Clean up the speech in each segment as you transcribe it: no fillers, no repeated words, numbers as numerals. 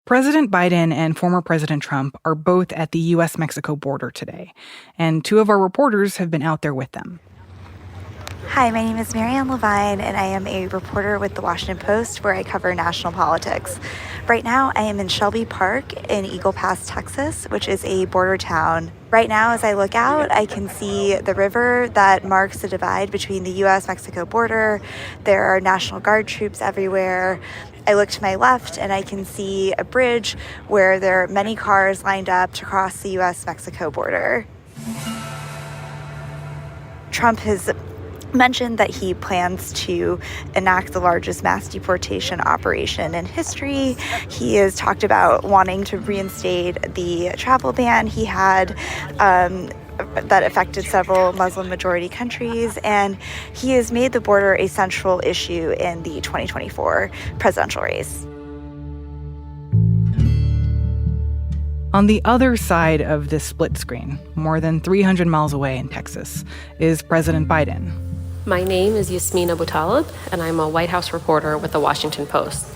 President Biden and former President Trump are both at the U.S. Mexico border today, and two of our reporters have been out there with them. Hi, my name is Marianne Levine, and I am a reporter with The Washington Post, where I cover national politics. Right now, I am in Shelby Park in Eagle Pass, Texas, which is a border town. Right now, as I look out, I can see the river that marks the divide between the U.S. Mexico border. There are National Guard troops everywhere. I look to my left and I can see a bridge where there are many cars lined up to cross the U.S. Mexico border. Trump has mentioned that he plans to enact the largest mass deportation operation in history. He has talked about wanting to reinstate the travel ban he had that affected several Muslim-majority countries, and he has made the border a central issue in the 2024 presidential race. On the other side of this split screen, more than 300 miles away in Texas, is President Biden. My name is Yasmeen Abutalib, and I'm a White House reporter with The Washington Post.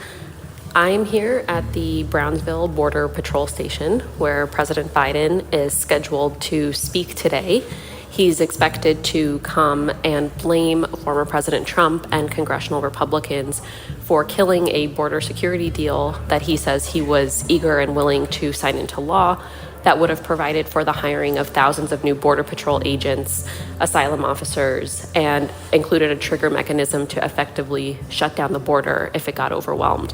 I'm here at the Brownsville Border Patrol Station, where President Biden is scheduled to speak today. He's expected to come and blame former President Trump and congressional Republicans for killing a border security deal that he says he was eager and willing to sign into law that would have provided for the hiring of thousands of new Border Patrol agents, asylum officers, and included a trigger mechanism to effectively shut down the border if it got overwhelmed.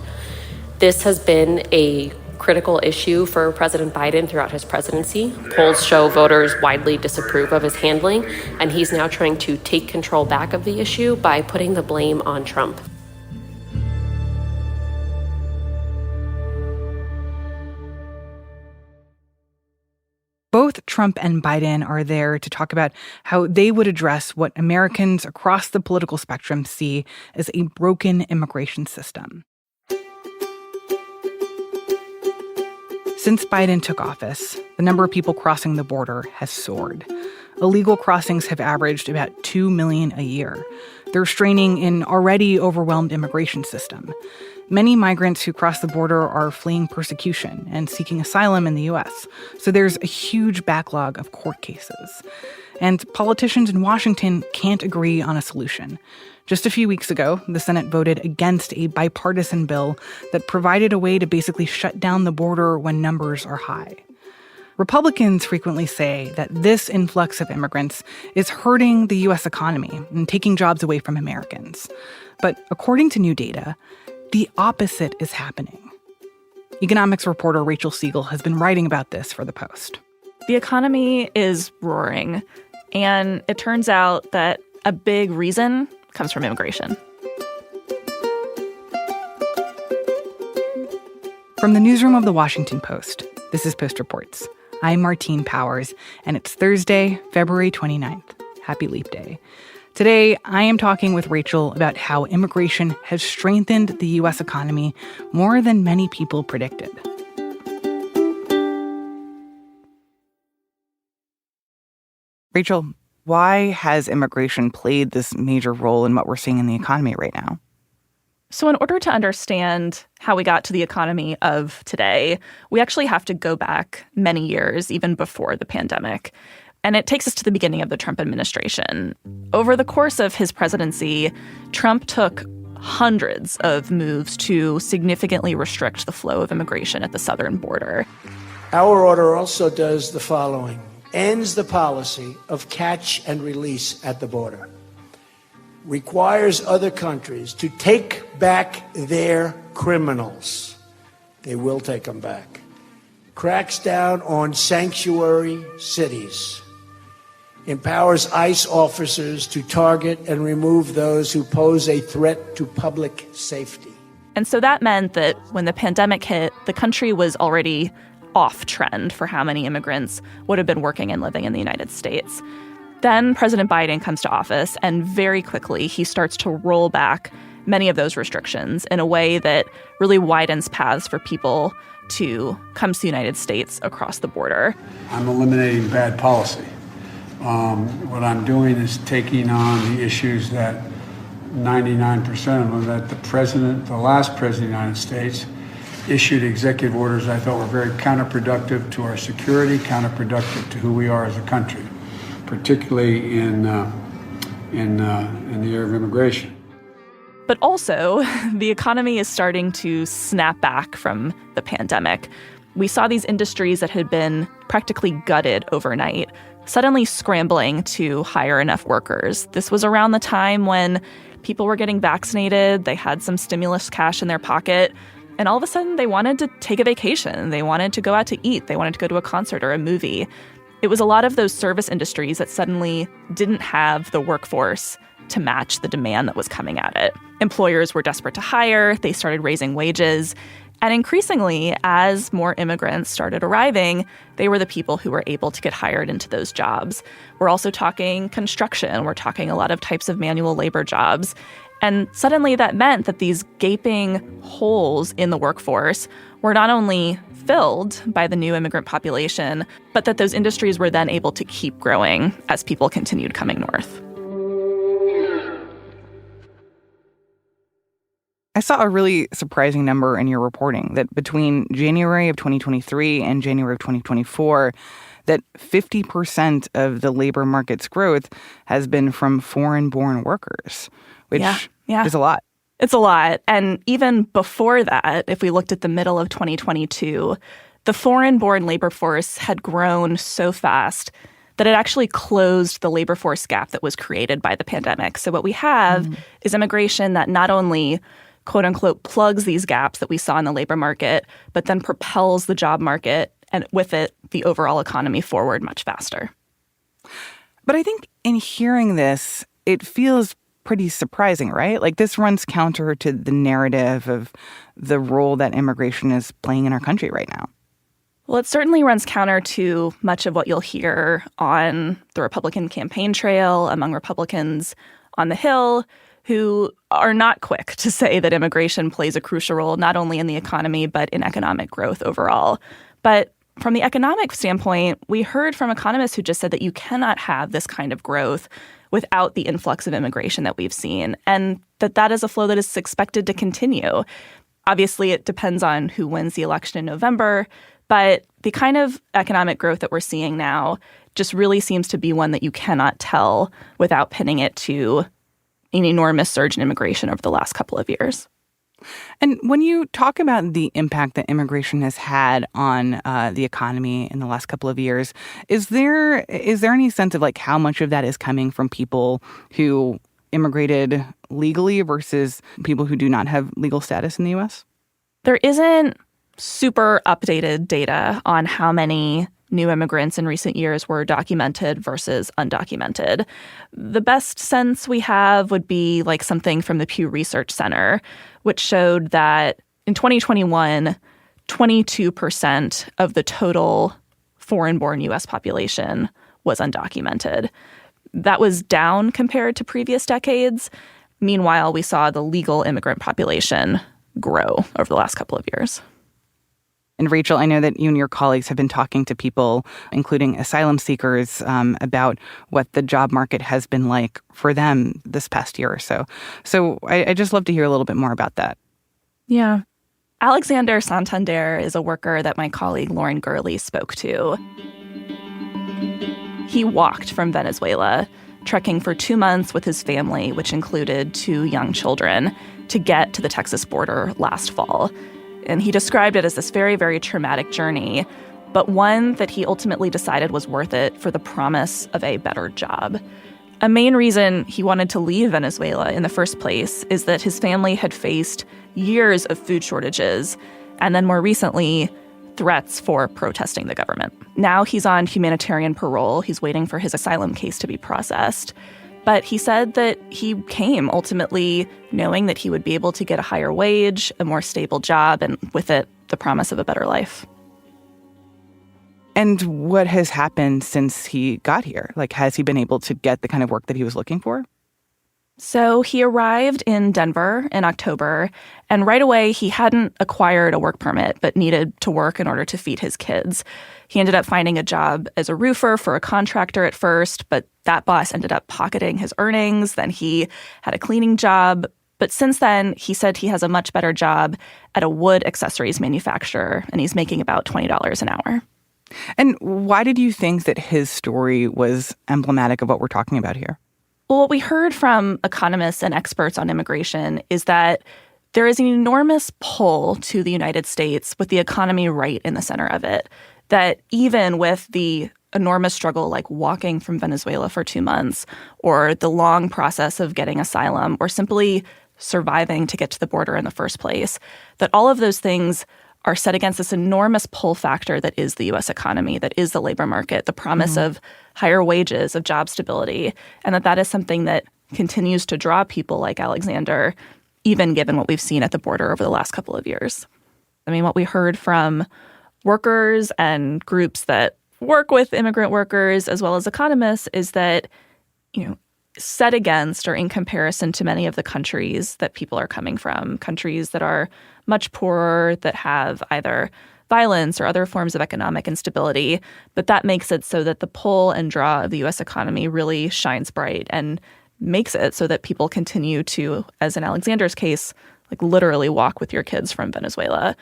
This has been a critical issue for President Biden throughout his presidency. Polls show voters widely disapprove of his handling, and he's now trying to take control back of the issue by putting the blame on Trump. Both Trump and Biden are there to talk about how they would address what Americans across the political spectrum see as a broken immigration system. Since Biden took office, the number of people crossing the border has soared. Illegal crossings have averaged about 2 million a year. They're straining an already overwhelmed immigration system. Many migrants who cross the border are fleeing persecution and seeking asylum in the U.S., so there's a huge backlog of court cases. And politicians in Washington can't agree on a solution. Just a few weeks ago, the Senate voted against a bipartisan bill that provided a way to basically shut down the border when numbers are high. Republicans frequently say that this influx of immigrants is hurting the U.S. economy and taking jobs away from Americans. But according to new data, the opposite is happening. Economics reporter Rachel Siegel has been writing about this for The Post. The economy is roaring, and it turns out that a big reason comes from immigration. From the newsroom of The Washington Post, this is Post Reports. I'm Martine Powers, and it's Thursday, February 29th. Happy Leap Day. Today, I am talking with Rachel about how immigration has strengthened the U.S. economy more than many people predicted. Rachel, why has immigration played this major role in what we're seeing in the economy right now? So in order to understand how we got to the economy of today, we actually have to go back many years, even before the pandemic. And it takes us to the beginning of the Trump administration. Over the course of his presidency, Trump took hundreds of moves to significantly restrict the flow of immigration at the southern border. Our order also does the following: ends the policy of catch and release at the border, requires other countries to take back their criminals. They will take them back. Cracks down on sanctuary cities. Empowers ICE officers to target and remove those who pose a threat to public safety. And so that meant that when the pandemic hit, the country was already off trend for how many immigrants would have been working and living in the United States. Then President Biden comes to office, and very quickly he starts to roll back many of those restrictions in a way that really widens paths for people to come to the United States across the border. I'm eliminating bad policy. What I'm doing is taking on the issues that 99% of them, that the last president of the United States issued executive orders I thought were very counterproductive to our security, counterproductive to who we are as a country, particularly in the area of immigration. But also, the economy is starting to snap back from the pandemic. We saw these industries that had been practically gutted overnight suddenly scrambling to hire enough workers. This was around the time when people were getting vaccinated, they had some stimulus cash in their pocket, and all of a sudden they wanted to take a vacation. They wanted to go out to eat. They wanted to go to a concert or a movie. It was a lot of those service industries that suddenly didn't have the workforce to match the demand that was coming at it. Employers were desperate to hire. They started raising wages. And increasingly, as more immigrants started arriving, they were the people who were able to get hired into those jobs. We're also talking construction. We're talking a lot of types of manual labor jobs. And suddenly that meant that these gaping holes in the workforce were not only filled by the new immigrant population, but that those industries were then able to keep growing as people continued coming north. I saw a really surprising number in your reporting that between January of 2023 and January of 2024, that 50% of the labor market's growth has been from foreign-born workers, which is a lot. It's a lot. And even before that, if we looked at the middle of 2022, the foreign-born labor force had grown so fast that it actually closed the labor force gap that was created by the pandemic. So what we have is immigration that not only quote unquote plugs these gaps that we saw in the labor market, but then propels the job market and with it, the overall economy forward much faster. But I think in hearing this, it feels pretty surprising, right? Like this runs counter to the narrative of the role that immigration is playing in our country right now. Well, it certainly runs counter to much of what you'll hear on the Republican campaign trail among Republicans on the Hill, who are not quick to say that immigration plays a crucial role not only in the economy, but in economic growth overall. But from the economic standpoint, we heard from economists who just said that you cannot have this kind of growth without the influx of immigration that we've seen, and that is a flow that is expected to continue. Obviously, it depends on who wins the election in November, but the kind of economic growth that we're seeing now just really seems to be one that you cannot tell without pinning it to an enormous surge in immigration over the last couple of years. And when you talk about the impact that immigration has had on the economy in the last couple of years, is there any sense of like how much of that is coming from people who immigrated legally versus people who do not have legal status in the U.S.? There isn't super updated data on how many new immigrants in recent years were documented versus undocumented. The best sense we have would be like something from the Pew Research Center, which showed that in 2021, 22% of the total foreign-born U.S. population was undocumented. That was down compared to previous decades. Meanwhile, we saw the legal immigrant population grow over the last couple of years. And Rachel, I know that you and your colleagues have been talking to people, including asylum seekers, about what the job market has been like for them this past year or so. So I just love to hear a little bit more about that. Yeah. Alexander Santander is a worker that my colleague Lauren Gurley spoke to. He walked from Venezuela, trekking for 2 months with his family, which included 2 young children, to get to the Texas border last fall. And he described it as this very, very traumatic journey, but one that he ultimately decided was worth it for the promise of a better job. A main reason he wanted to leave Venezuela in the first place is that his family had faced years of food shortages, and then more recently, threats for protesting the government. Now he's on humanitarian parole. He's waiting for his asylum case to be processed. But he said that he came ultimately knowing that he would be able to get a higher wage, a more stable job, and with it, the promise of a better life. And what has happened since he got here? Like, has he been able to get the kind of work that he was looking for? So he arrived in Denver in October, and right away he hadn't acquired a work permit but needed to work in order to feed his kids. He ended up finding a job as a roofer for a contractor at first, but that boss ended up pocketing his earnings. Then he had a cleaning job. But since then, he said he has a much better job at a wood accessories manufacturer, and he's making about $20 an hour. And why did you think that his story was emblematic of what we're talking about here? Well, what we heard from economists and experts on immigration is that there is an enormous pull to the United States with the economy right in the center of it. That even with the enormous struggle like walking from Venezuela for 2 months, or the long process of getting asylum, or simply surviving to get to the border in the first place, that all of those things are set against this enormous pull factor that is the U.S. economy, that is the labor market, the promise of higher wages, of job stability, and that is something that continues to draw people like Alexander, even given what we've seen at the border over the last couple of years. I mean, what we heard from workers and groups that work with immigrant workers, as well as economists, is that, set against or in comparison to many of the countries that people are coming from, countries that are much poorer, that have either violence or other forms of economic instability, that makes it so that the pull and draw of the U.S. economy really shines bright and makes it so that people continue to, as in Alexander's case, like literally walk with your kids from Venezuela.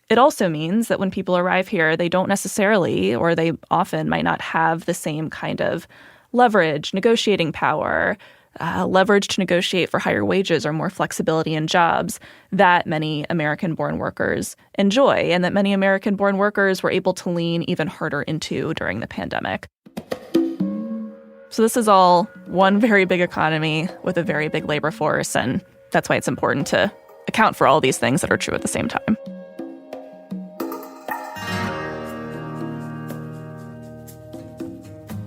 It also means that when people arrive here, they don't necessarily, or they often might not have the same kind of leverage, negotiating power, leverage to negotiate for higher wages or more flexibility in jobs that many American-born workers enjoy, and that many American-born workers were able to lean even harder into during the pandemic. So this is all one very big economy with a very big labor force, and that's why it's important to account for all these things that are true at the same time.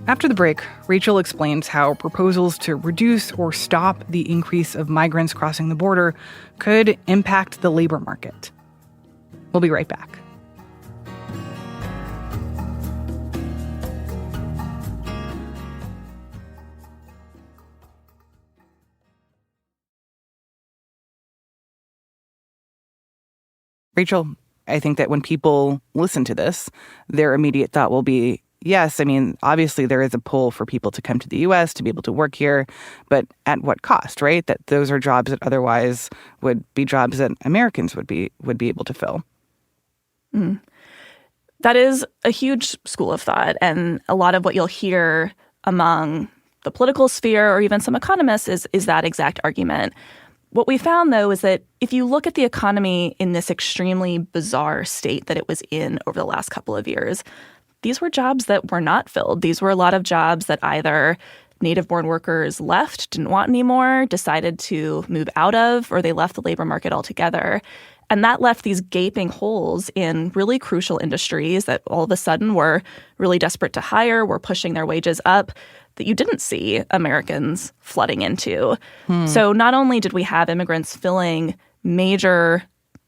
After the break, Rachel explains how proposals to reduce or stop the increase of migrants crossing the border could impact the labor market. We'll be right back. Rachel, I think that when people listen to this, their immediate thought will be, yes, I mean, obviously there is a pull for people to come to the U.S., to be able to work here, but at what cost, right? That those are jobs that otherwise would be jobs that Americans would be able to fill. That is a huge school of thought, and a lot of what you'll hear among the political sphere or even some economists is that exact argument. What we found, though, is that if you look at the economy in this extremely bizarre state that it was in over the last couple of years, these were jobs that were not filled. These were a lot of jobs that either native-born workers left, didn't want anymore, decided to move out of, or they left the labor market altogether. And that left these gaping holes in really crucial industries that all of a sudden were really desperate to hire, were pushing their wages up, that you didn't see Americans flooding into. So not only did we have immigrants filling major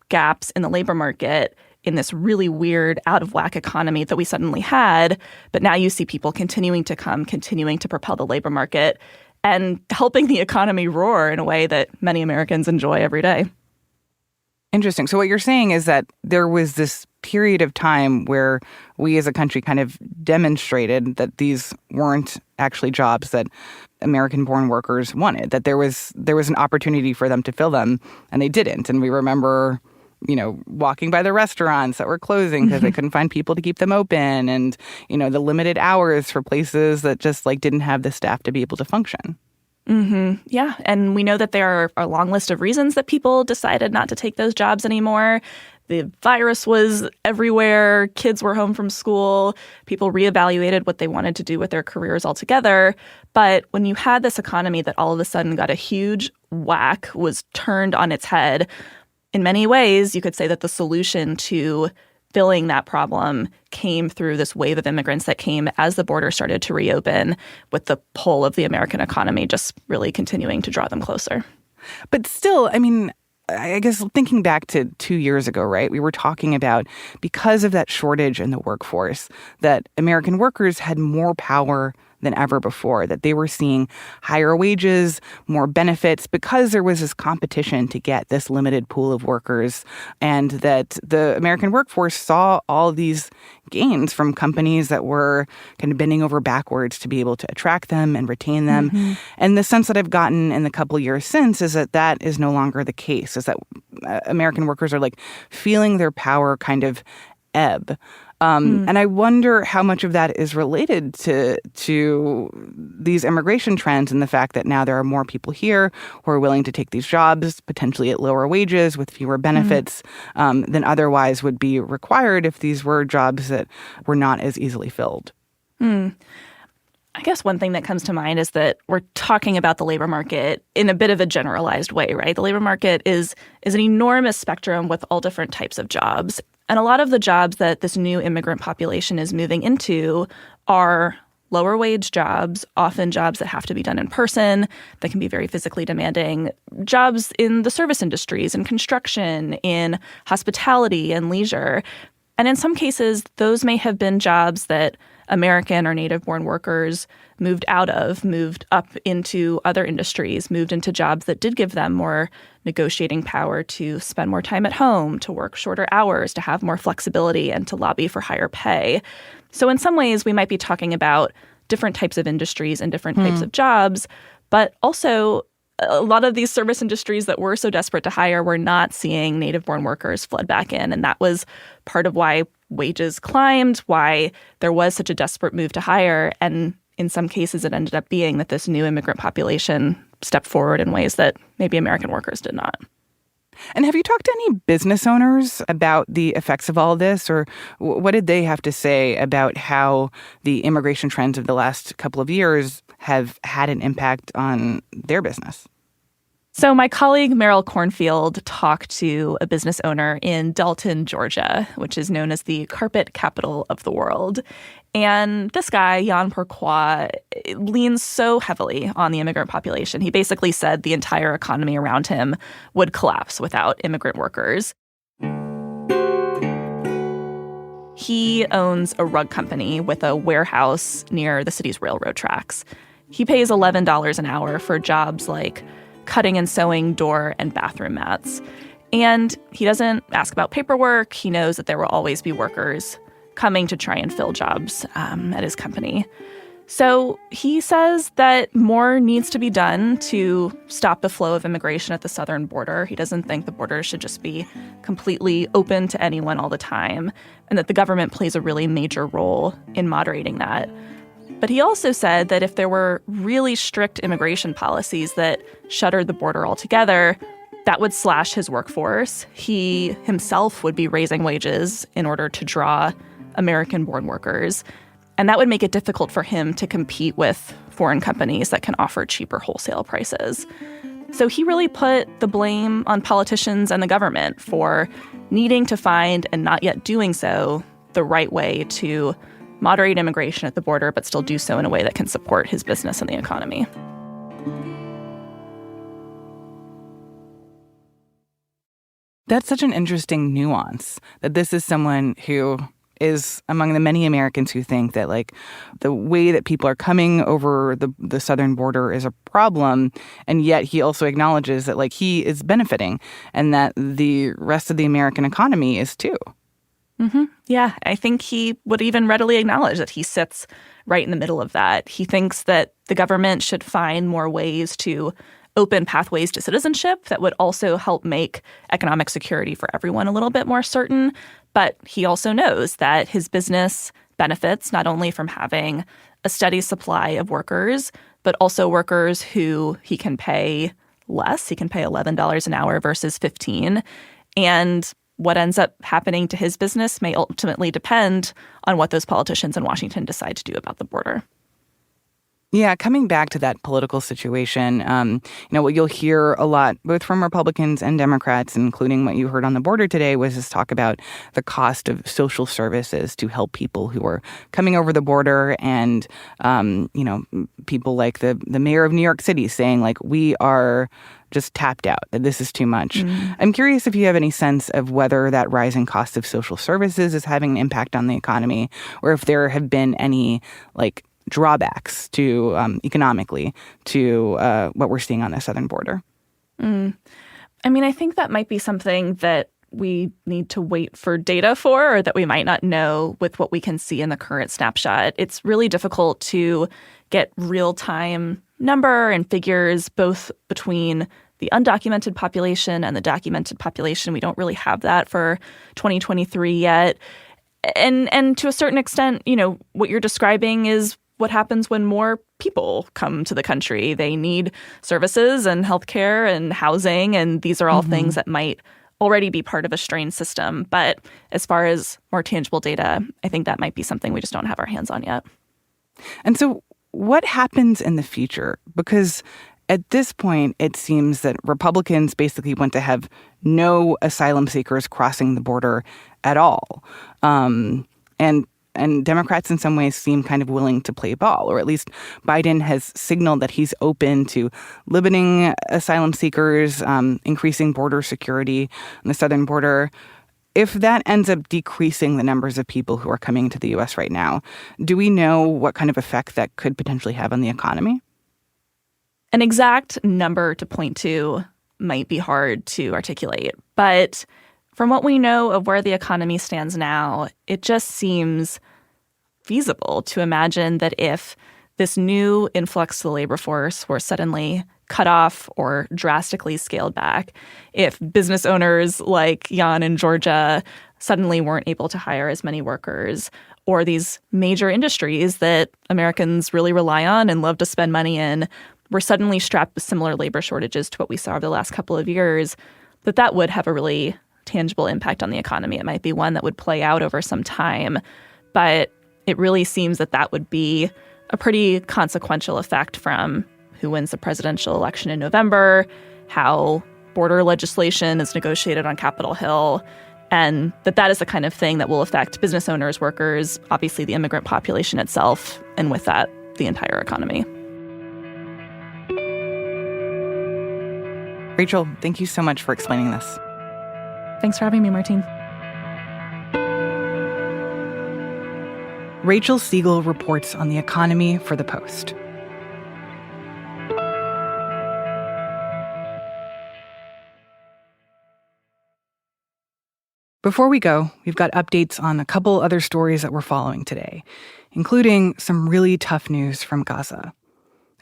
gaps in the labor market in this really weird, out-of-whack economy that we suddenly had, but now you see people continuing to come, continuing to propel the labor market, and helping the economy roar in a way that many Americans enjoy every day. Interesting. So what you're saying is that there was this period of time where we as a country kind of demonstrated that these weren't actually jobs that American-born workers wanted, that there was an opportunity for them to fill them, and they didn't. And we remember, walking by the restaurants that were closing because they couldn't find people to keep them open, and, the limited hours for places that just didn't have the staff to be able to function. Yeah, and we know that there are a long list of reasons that people decided not to take those jobs anymore. The virus was everywhere. Kids were home from school. People reevaluated what they wanted to do with their careers altogether. But when you had this economy that all of a sudden got a huge whack, was turned on its head, in many ways, you could say that the solution to filling that problem came through this wave of immigrants that came as the border started to reopen, with the pull of the American economy just really continuing to draw them closer. But still, I mean, I guess thinking back to 2 years ago, right, we were talking about, because of that shortage in the workforce, that American workers had more power than ever before, that they were seeing higher wages, more benefits, because there was this competition to get this limited pool of workers, and that the American workforce saw all of these gains from companies that were kind of bending over backwards to be able to attract them and retain them. Mm-hmm. And the sense that I've gotten in the couple of years since is that that is no longer the case, is that American workers are like feeling their power kind of ebb. And I wonder how much of that is related to these immigration trends and the fact that now there are more people here who are willing to take these jobs, potentially at lower wages with fewer benefits than otherwise would be required if these were jobs that were not as easily filled. I guess one thing that comes to mind is that we're talking about the labor market in a bit of a generalized way, right? The labor market is an enormous spectrum with all different types of jobs. And a lot of the jobs that this new immigrant population is moving into are lower wage jobs, often jobs that have to be done in person, that can be very physically demanding, jobs in the service industries, in construction, in hospitality and leisure. And in some cases, those may have been jobs that American or native-born workers moved out of, moved up into other industries, moved into jobs that did give them more negotiating power to spend more time at home, to work shorter hours, to have more flexibility, and to lobby for higher pay. So in some ways, we might be talking about different types of industries and different types of jobs, but also a lot of these service industries that were so desperate to hire were not seeing native-born workers flood back in. And that was part of why wages climbed, why there was such a desperate move to hire. And in some cases, it ended up being that this new immigrant population stepped forward in ways that maybe American workers did not. And have you talked to any business owners about the effects of all of this? Or what did they have to say about how the immigration trends of the last couple of years have had an impact on their business? So my colleague Meryl Cornfield talked to a business owner in Dalton, Georgia, which is known as the carpet capital of the world. And this guy, Jan Pourquoi, leans so heavily on the immigrant population. He basically said the entire economy around him would collapse without immigrant workers. He owns a rug company with a warehouse near the city's railroad tracks. He pays $11 an hour for jobs like cutting and sewing door and bathroom mats. And he doesn't ask about paperwork. He knows that there will always be workers coming to try and fill jobs at his company. So he says that more needs to be done to stop the flow of immigration at the southern border. He doesn't think the border should just be completely open to anyone all the time, and that the government plays a really major role in moderating that. But he also said that if there were really strict immigration policies that shuttered the border altogether, that would slash his workforce. He himself would be raising wages in order to draw American-born workers. And that would make it difficult for him to compete with foreign companies that can offer cheaper wholesale prices. So he really put the blame on politicians and the government for needing to find, and not yet doing so, the right way to moderate immigration at the border, but still do so in a way that can support his business and the economy. That's such an interesting nuance, that this is someone who is among the many Americans who think that, like, the way that people are coming over the southern border is a problem, and yet he also acknowledges that, like, he is benefiting and that the rest of the American economy is too. Mm-hmm. Yeah, I think he would even readily acknowledge that he sits right in the middle of that. He thinks that the government should find more ways to open pathways to citizenship that would also help make economic security for everyone a little bit more certain. But he also knows that his business benefits not only from having a steady supply of workers, but also workers who he can pay less. He can pay $11 an hour versus $15. And what ends up happening to his business may ultimately depend on what those politicians in Washington decide to do about the border. Yeah, coming back to that political situation, what you'll hear a lot, both from Republicans and Democrats, including what you heard on the border today, was this talk about the cost of social services to help people who are coming over the border, and people like the mayor of New York City saying, like, we are just tapped out, that this is too much. Mm. I'm curious if you have any sense of whether that rising cost of social services is having an impact on the economy, or if there have been any, like, drawbacks to economically to what we're seeing on the southern border? I mean, I think that might be something that we need to wait for data for, or that we might not know with what we can see in the current snapshot. It's really difficult to get real-time number and figures both between the undocumented population and the documented population. We don't really have that for 2023 yet. And to a certain extent, what you're describing is what happens when more people come to the country. They need services and healthcare and housing, and these are all things that might already be part of a strained system. But as far as more tangible data, I think that might be something we just don't have our hands on yet. And so what happens in the future? Because at this point, it seems that Republicans basically want to have no asylum seekers crossing the border at all. And Democrats in some ways seem kind of willing to play ball, or at least Biden has signaled that he's open to limiting asylum seekers, increasing border security on the southern border. If that ends up decreasing the numbers of people who are coming to the U.S. right now, do we know what kind of effect that could potentially have on the economy? An exact number to point to might be hard to articulate, but from what we know of where the economy stands now, it just seems feasible to imagine that if this new influx to the labor force were suddenly cut off or drastically scaled back, if business owners like Jan in Georgia suddenly weren't able to hire as many workers, or these major industries that Americans really rely on and love to spend money in were suddenly strapped with similar labor shortages to what we saw over the last couple of years, that would have a really tangible impact on the economy. It might be one that would play out over some time, but it really seems that would be a pretty consequential effect from who wins the presidential election in November, how border legislation is negotiated on Capitol Hill, and that is the kind of thing that will affect business owners, workers, obviously the immigrant population itself, and with that, the entire economy. Rachel, thank you so much for explaining this. Thanks for having me, Martine. Rachel Siegel reports on the economy for The Post. Before we go, we've got updates on a couple other stories that we're following today, including some really tough news from Gaza.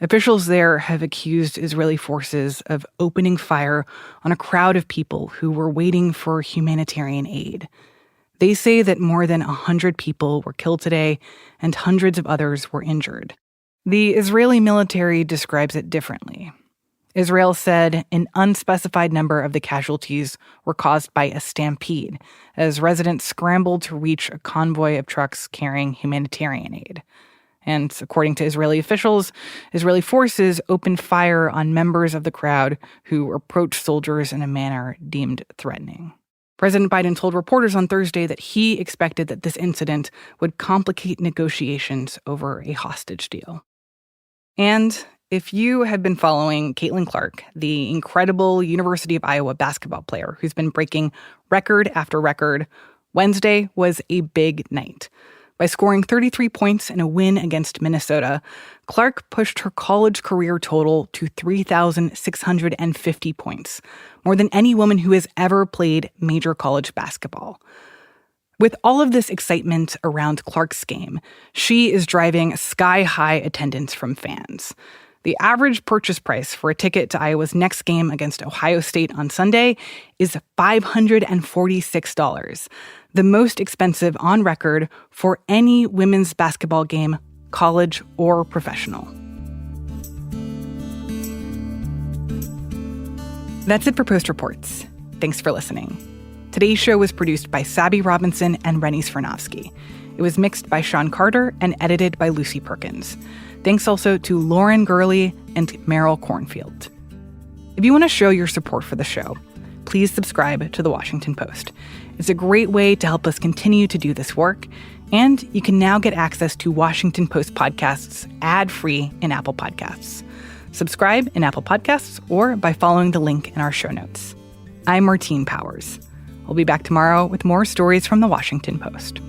Officials there have accused Israeli forces of opening fire on a crowd of people who were waiting for humanitarian aid. They say that more than 100 people were killed today and hundreds of others were injured. The Israeli military describes it differently. Israel said an unspecified number of the casualties were caused by a stampede as residents scrambled to reach a convoy of trucks carrying humanitarian aid. And according to Israeli officials, Israeli forces opened fire on members of the crowd who approached soldiers in a manner deemed threatening. President Biden told reporters on Thursday that he expected that this incident would complicate negotiations over a hostage deal. And if you have been following Caitlin Clark, the incredible University of Iowa basketball player who's been breaking record after record, Wednesday was a big night. By scoring 33 points in a win against Minnesota, Clark pushed her college career total to 3,650 points, more than any woman who has ever played major college basketball. With all of this excitement around Clark's game, she is driving sky-high attendance from fans. The average purchase price for a ticket to Iowa's next game against Ohio State on Sunday is $546, the most expensive on record for any women's basketball game, college or professional. That's it for Post Reports. Thanks for listening. Today's show was produced by Sabby Robinson and Rennie Svirnovsky. It was mixed by Sean Carter and edited by Lucy Perkins. Thanks also to Lauren Gurley and Meryl Cornfield. If you want to show your support for the show, please subscribe to The Washington Post. It's a great way to help us continue to do this work, and you can now get access to Washington Post podcasts ad-free in Apple Podcasts. Subscribe in Apple Podcasts or by following the link in our show notes. I'm Martine Powers. We'll be back tomorrow with more stories from The Washington Post.